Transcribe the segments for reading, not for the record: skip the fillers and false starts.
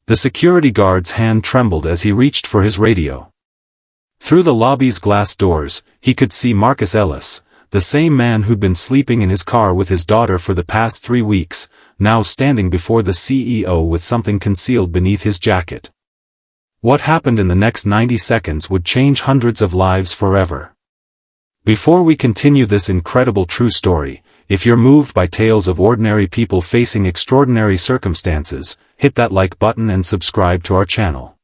The security guard's hand trembled as he reached for his radio. Through the lobby's glass doors, he could see Marcus Ellis, the same man who'd been sleeping in his car with his daughter for the past 3 weeks, now standing before the CEO with something concealed beneath his jacket. What happened in the next 90 seconds would change hundreds of lives forever. Before we continue this incredible true story, if you're moved by tales of ordinary people facing extraordinary circumstances, hit that like button and subscribe to our channel.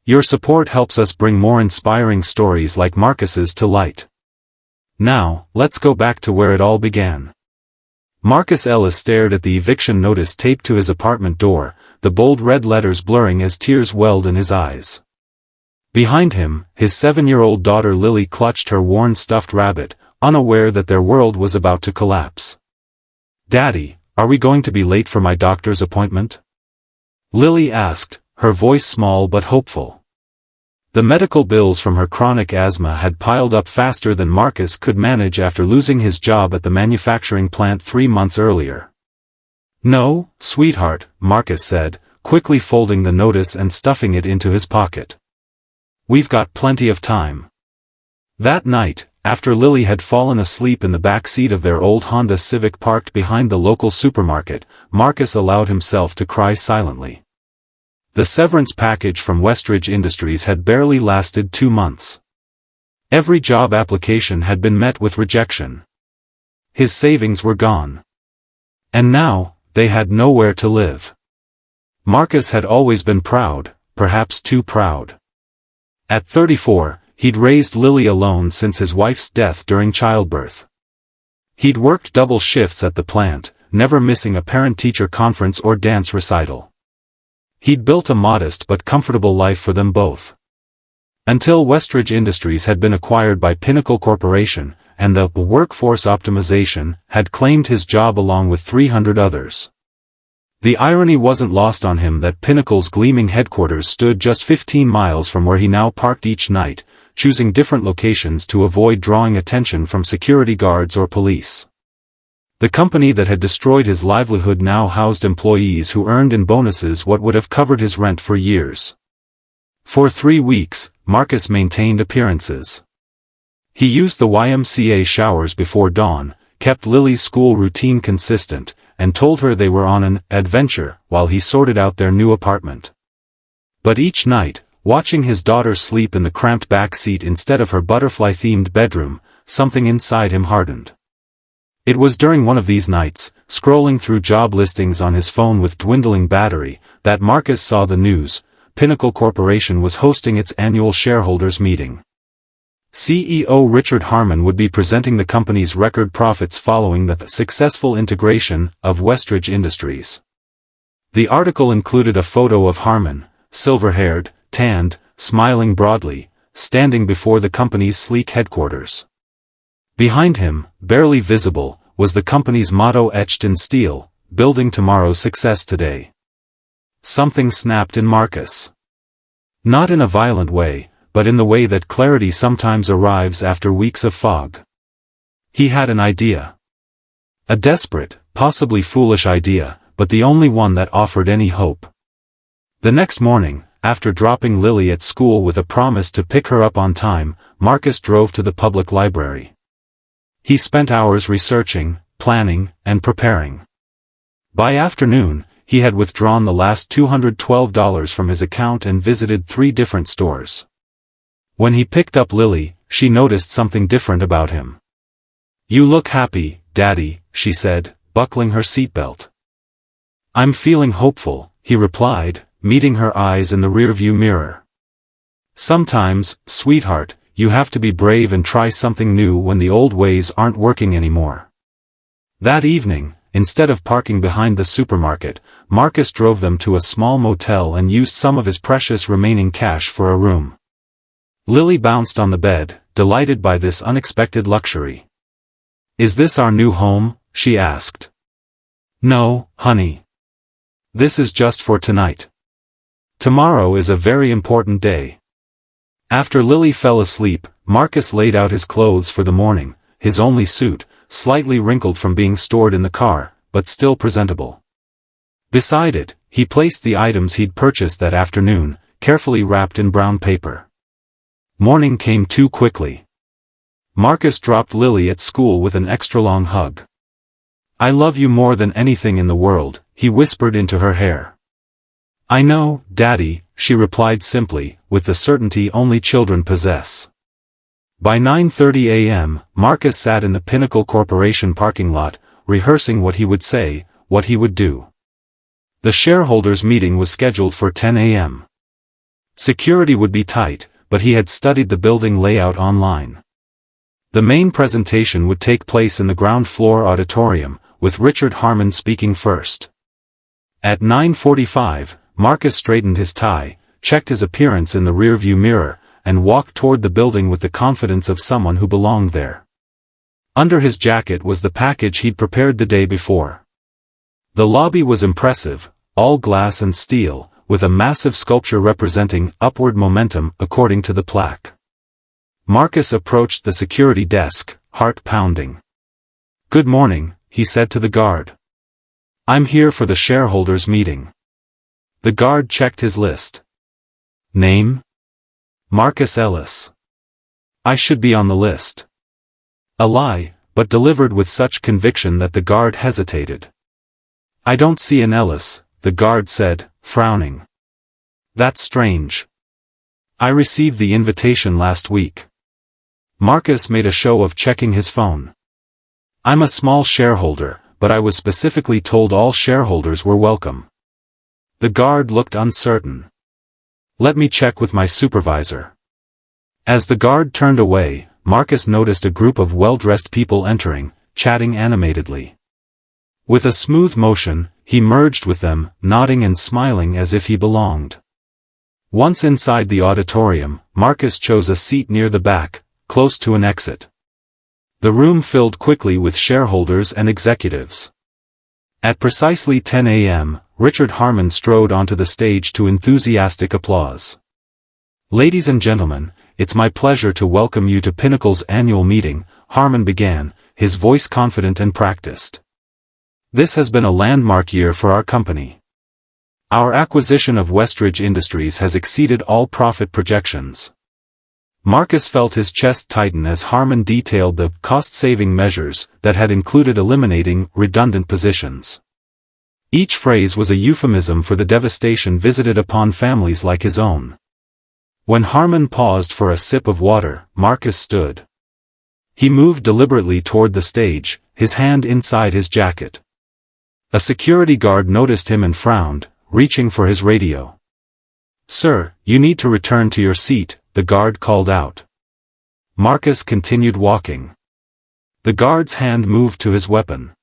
Your support helps us bring more inspiring stories like Marcus's to light. Now, let's go back to where it all began. Marcus Ellis stared at the eviction notice taped to his apartment door, the bold red letters blurring as tears welled in his eyes. Behind him, his 7-year-old daughter Lily clutched her worn stuffed rabbit, unaware that their world was about to collapse. "Daddy, are we going to be late for my doctor's appointment?" Lily asked, her voice small but hopeful. The medical bills from her chronic asthma had piled up faster than Marcus could manage after losing his job at the manufacturing plant 3 months earlier. "No, sweetheart," Marcus said, quickly folding the notice and stuffing it into his pocket. "We've got plenty of time." That night, after Lily had fallen asleep in the back seat of their old Honda Civic parked behind the local supermarket, Marcus allowed himself to cry silently. The severance package from Westridge Industries had barely lasted 2 months. Every job application had been met with rejection. His savings were gone. And now, they had nowhere to live. Marcus had always been proud, perhaps too proud. At 34, he'd raised Lily alone since his wife's death during childbirth. He'd worked double shifts at the plant, never missing a parent-teacher conference or dance recital. He'd built a modest but comfortable life for them both. Until Westridge Industries had been acquired by Pinnacle Corporation, and the workforce optimization had claimed his job along with 300 others. The irony wasn't lost on him that Pinnacle's gleaming headquarters stood just 15 miles from where he now parked each night, choosing different locations to avoid drawing attention from security guards or police. The company that had destroyed his livelihood now housed employees who earned in bonuses what would have covered his rent for years. For 3 weeks, Marcus maintained appearances. He used the YMCA showers before dawn, kept Lily's school routine consistent, and told her they were on an adventure while he sorted out their new apartment. But each night, watching his daughter sleep in the cramped back seat instead of her butterfly-themed bedroom, something inside him hardened. It was during one of these nights, scrolling through job listings on his phone with dwindling battery, that Marcus saw the news: Pinnacle Corporation was hosting its annual shareholders meeting. CEO Richard Harmon would be presenting the company's record profits following the successful integration of Westridge Industries. The article included a photo of Harmon, silver-haired, tanned, smiling broadly, standing before the company's sleek headquarters. Behind him, barely visible, was the company's motto etched in steel: "Building tomorrow's success today." Something snapped in Marcus. Not in a violent way, but in the way that clarity sometimes arrives after weeks of fog. He had an idea. A desperate, possibly foolish idea, but the only one that offered any hope. The next morning, after dropping Lily at school with a promise to pick her up on time, Marcus drove to the public library. He spent hours researching, planning, and preparing. By afternoon, he had withdrawn the last $212 from his account and visited 3 different stores. When he picked up Lily, she noticed something different about him. "You look happy, Daddy," she said, buckling her seatbelt. "I'm feeling hopeful," he replied, meeting her eyes in the rearview mirror. "Sometimes, sweetheart, you have to be brave and try something new when the old ways aren't working anymore." That evening, instead of parking behind the supermarket, Marcus drove them to a small motel and used some of his precious remaining cash for a room. Lily bounced on the bed, delighted by this unexpected luxury. "Is this our new home?" she asked. "No, honey. This is just for tonight. Tomorrow is a very important day." After Lily fell asleep, Marcus laid out his clothes for the morning, his only suit, slightly wrinkled from being stored in the car, but still presentable. Beside it, he placed the items he'd purchased that afternoon, carefully wrapped in brown paper. Morning came too quickly. Marcus dropped Lily at school with an extra-long hug. "I love you more than anything in the world," he whispered into her hair. "I know, Daddy," she replied simply, with the certainty only children possess. By 9:30 a.m., Marcus sat in the Pinnacle Corporation parking lot, rehearsing what he would say, what he would do. The shareholders' meeting was scheduled for 10 a.m. Security would be tight, but he had studied the building layout online. The main presentation would take place in the ground floor auditorium, with Richard Harmon speaking first. At 9:45, Marcus straightened his tie, checked his appearance in the rearview mirror, and walked toward the building with the confidence of someone who belonged there. Under his jacket was the package he'd prepared the day before. The lobby was impressive, all glass and steel, with a massive sculpture representing upward momentum according to the plaque. Marcus approached the security desk, heart pounding. "Good morning," he said to the guard. "I'm here for the shareholders' meeting." The guard checked his list. "Name? Marcus Ellis." "I should be on the list." A lie, but delivered with such conviction that the guard hesitated. "I don't see an Ellis," the guard said, frowning. "That's strange. I received the invitation last week." Marcus made a show of checking his phone. "I'm a small shareholder, but I was specifically told all shareholders were welcome." The guard looked uncertain. "Let me check with my supervisor." As the guard turned away, Marcus noticed a group of well-dressed people entering, chatting animatedly. With a smooth motion, he merged with them, nodding and smiling as if he belonged. Once inside the auditorium, Marcus chose a seat near the back, close to an exit. The room filled quickly with shareholders and executives. At precisely 10 a.m., Richard Harmon strode onto the stage to enthusiastic applause. "Ladies and gentlemen, it's my pleasure to welcome you to Pinnacle's annual meeting," Harmon began, his voice confident and practiced. "This has been a landmark year for our company. Our acquisition of Westridge Industries has exceeded all profit projections." Marcus felt his chest tighten as Harmon detailed the cost-saving measures that had included eliminating redundant positions. Each phrase was a euphemism for the devastation visited upon families like his own. When Harmon paused for a sip of water, Marcus stood. He moved deliberately toward the stage, his hand inside his jacket. A security guard noticed him and frowned, reaching for his radio. "Sir, you need to return to your seat," the guard called out. Marcus continued walking. The guard's hand moved to his weapon.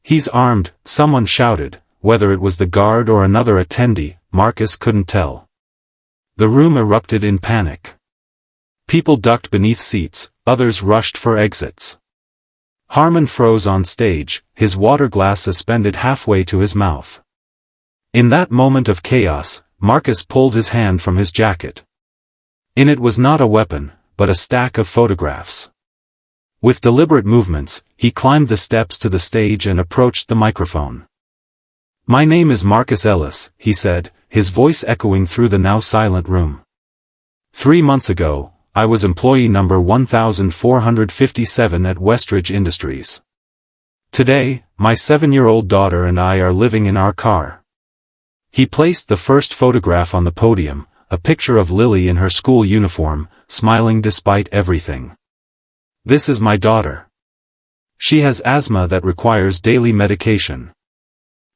"He's armed," someone shouted. Whether it was the guard or another attendee, Marcus couldn't tell. The room erupted in panic. People ducked beneath seats, others rushed for exits. Harmon froze on stage, his water glass suspended halfway to his mouth. In that moment of chaos, Marcus pulled his hand from his jacket. In it was not a weapon, but a stack of photographs. With deliberate movements, he climbed the steps to the stage and approached the microphone. "My name is Marcus Ellis," he said, his voice echoing through the now silent room. 3 months ago, I was employee number 1457 at Westridge Industries. Today, my 7-year-old daughter and I are living in our car." He placed the first photograph on the podium, a picture of Lily in her school uniform, smiling despite everything. "This is my daughter. She has asthma that requires daily medication.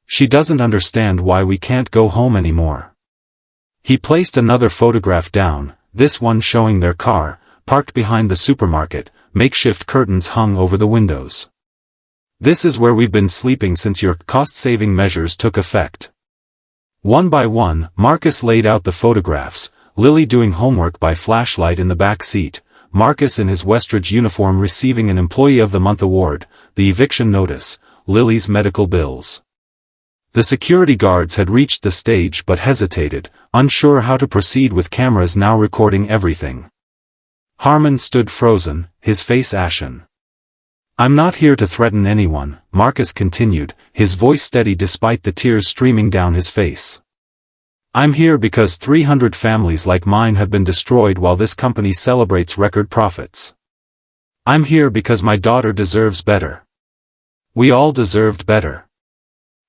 She doesn't understand why we can't go home anymore." He placed another photograph down, this one showing their car, parked behind the supermarket, makeshift curtains hung over the windows. "This is where we've been sleeping since your cost-saving measures took effect." One by one, Marcus laid out the photographs, Lily doing homework by flashlight in the back seat, Marcus in his Westridge uniform receiving an Employee of the Month award, the eviction notice, Lily's medical bills. The security guards had reached the stage but hesitated, unsure how to proceed with cameras now recording everything. Harmon stood frozen, his face ashen. "I'm not here to threaten anyone," Marcus continued, his voice steady despite the tears streaming down his face. "I'm here because 300 families like mine have been destroyed while this company celebrates record profits. I'm here because my daughter deserves better. We all deserved better."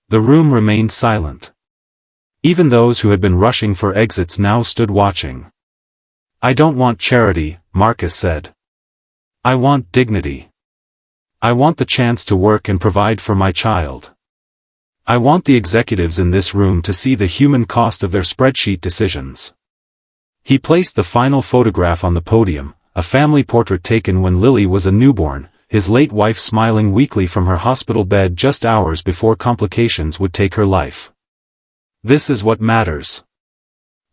The room remained silent. Even those who had been rushing for exits now stood watching. "I don't want charity," Marcus said. "I want dignity. I want the chance to work and provide for my child. I want the executives in this room to see the human cost of their spreadsheet decisions." He placed the final photograph on the podium, a family portrait taken when Lily was a newborn, his late wife smiling weakly from her hospital bed just hours before complications would take her life. This is what matters.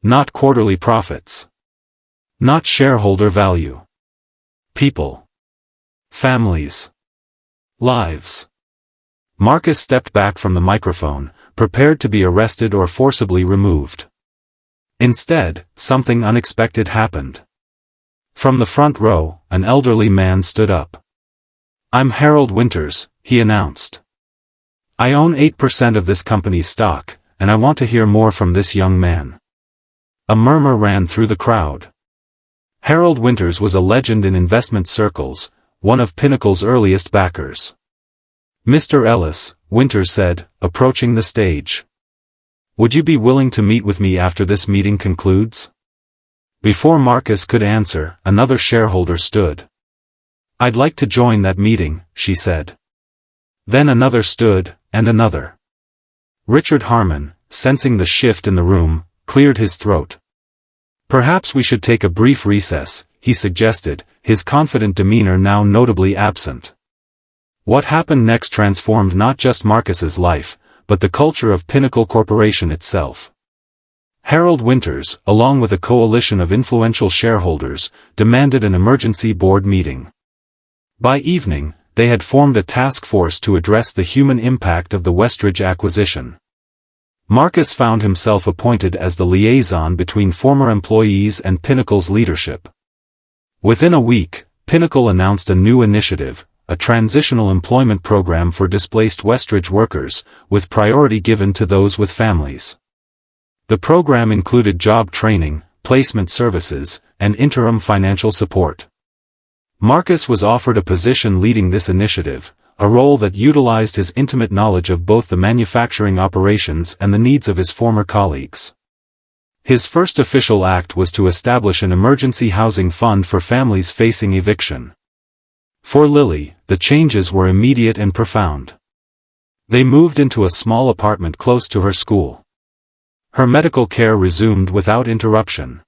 Not quarterly profits. Not shareholder value. People. Families. Lives. Marcus stepped back from the microphone, prepared to be arrested or forcibly removed. Instead, something unexpected happened. From the front row, an elderly man stood up. "I'm Harold Winters," he announced. "I own 8% of this company's stock, and I want to hear more from this young man." A murmur ran through the crowd. Harold Winters was a legend in investment circles, one of Pinnacle's earliest backers. "Mr. Ellis," Winters said, approaching the stage. "Would you be willing to meet with me after this meeting concludes?" Before Marcus could answer, another shareholder stood. "I'd like to join that meeting," she said. Then another stood, and another. Richard Harmon, sensing the shift in the room, cleared his throat. "Perhaps we should take a brief recess," he suggested, his confident demeanor now notably absent. What happened next transformed not just Marcus's life, but the culture of Pinnacle Corporation itself. Harold Winters, along with a coalition of influential shareholders, demanded an emergency board meeting. By evening, they had formed a task force to address the human impact of the Westridge acquisition. Marcus found himself appointed as the liaison between former employees and Pinnacle's leadership. Within a week, Pinnacle announced a new initiative, a transitional employment program for displaced Westridge workers, with priority given to those with families. The program included job training, placement services, and interim financial support. Marcus was offered a position leading this initiative, a role that utilized his intimate knowledge of both the manufacturing operations and the needs of his former colleagues. His first official act was to establish an emergency housing fund for families facing eviction. For Lily, the changes were immediate and profound. They moved into a small apartment close to her school. Her medical care resumed without interruption.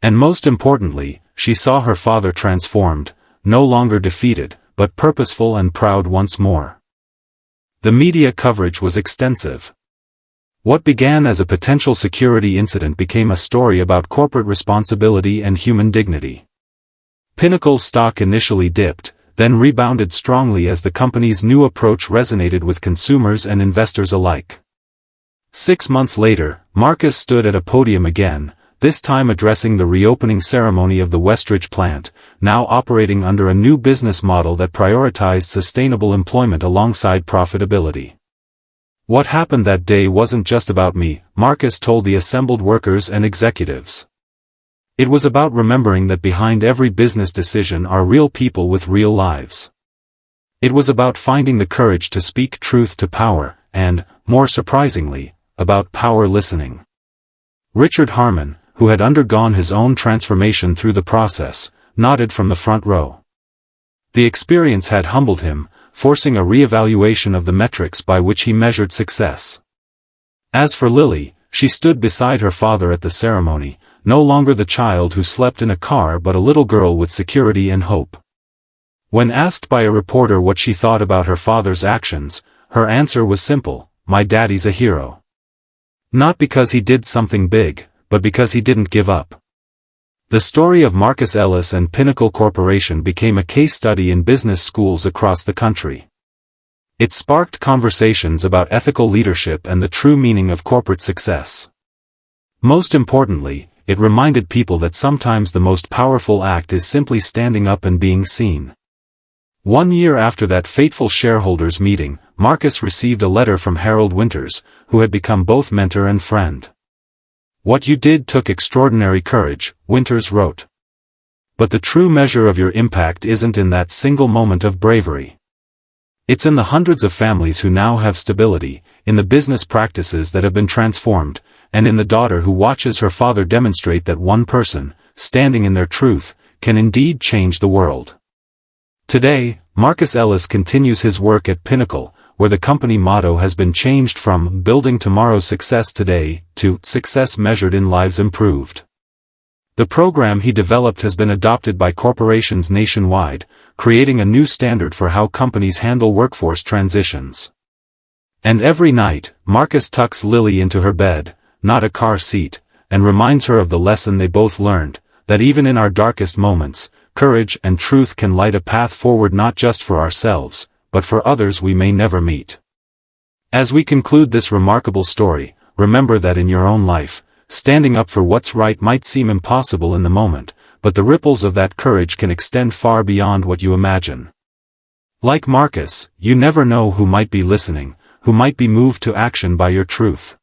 And most importantly, she saw her father transformed, no longer defeated, but purposeful and proud once more. The media coverage was extensive. What began as a potential security incident became a story about corporate responsibility and human dignity. Pinnacle's stock initially dipped, then rebounded strongly as the company's new approach resonated with consumers and investors alike. 6 months later, Marcus stood at a podium again, this time addressing the reopening ceremony of the Westridge plant, now operating under a new business model that prioritized sustainable employment alongside profitability. "What happened that day wasn't just about me," Marcus told the assembled workers and executives. "It was about remembering that behind every business decision are real people with real lives. It was about finding the courage to speak truth to power, and, more surprisingly, about power listening." Richard Harmon, who had undergone his own transformation through the process, nodded from the front row. The experience had humbled him, forcing a re-evaluation of the metrics by which he measured success. As for Lily, she stood beside her father at the ceremony, no longer the child who slept in a car but a little girl with security and hope. When asked by a reporter what she thought about her father's actions, her answer was simple: "My daddy's a hero. Not because he did something big, but because he didn't give up." The story of Marcus Ellis and Pinnacle Corporation became a case study in business schools across the country. It sparked conversations about ethical leadership and the true meaning of corporate success. Most importantly, it reminded people that sometimes the most powerful act is simply standing up and being seen. 1 year after that fateful shareholders' meeting, Marcus received a letter from Harold Winters, who had become both mentor and friend. "What you did took extraordinary courage," Winters wrote. "But the true measure of your impact isn't in that single moment of bravery. It's in the hundreds of families who now have stability, in the business practices that have been transformed, and in the daughter who watches her father demonstrate that one person, standing in their truth, can indeed change the world." Today, Marcus Ellis continues his work at Pinnacle, where the company motto has been changed from "Building Tomorrow's Success Today" to "Success Measured in Lives Improved." The program he developed has been adopted by corporations nationwide, creating a new standard for how companies handle workforce transitions. And every night, Marcus tucks Lily into her bed, not a car seat, and reminds her of the lesson they both learned, that even in our darkest moments, courage and truth can light a path forward not just for ourselves, but for others we may never meet. As we conclude this remarkable story, remember that in your own life, standing up for what's right might seem impossible in the moment, but the ripples of that courage can extend far beyond what you imagine. Like Marcus, you never know who might be listening, who might be moved to action by your truth.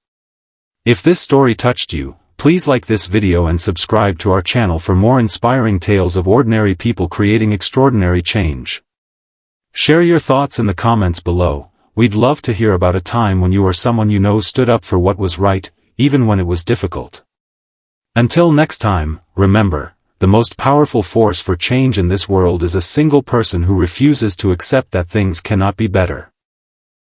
If this story touched you, please like this video and subscribe to our channel for more inspiring tales of ordinary people creating extraordinary change. Share your thoughts in the comments below. We'd love to hear about a time when you or someone you know stood up for what was right, even when it was difficult. Until next time, remember, the most powerful force for change in this world is a single person who refuses to accept that things cannot be better.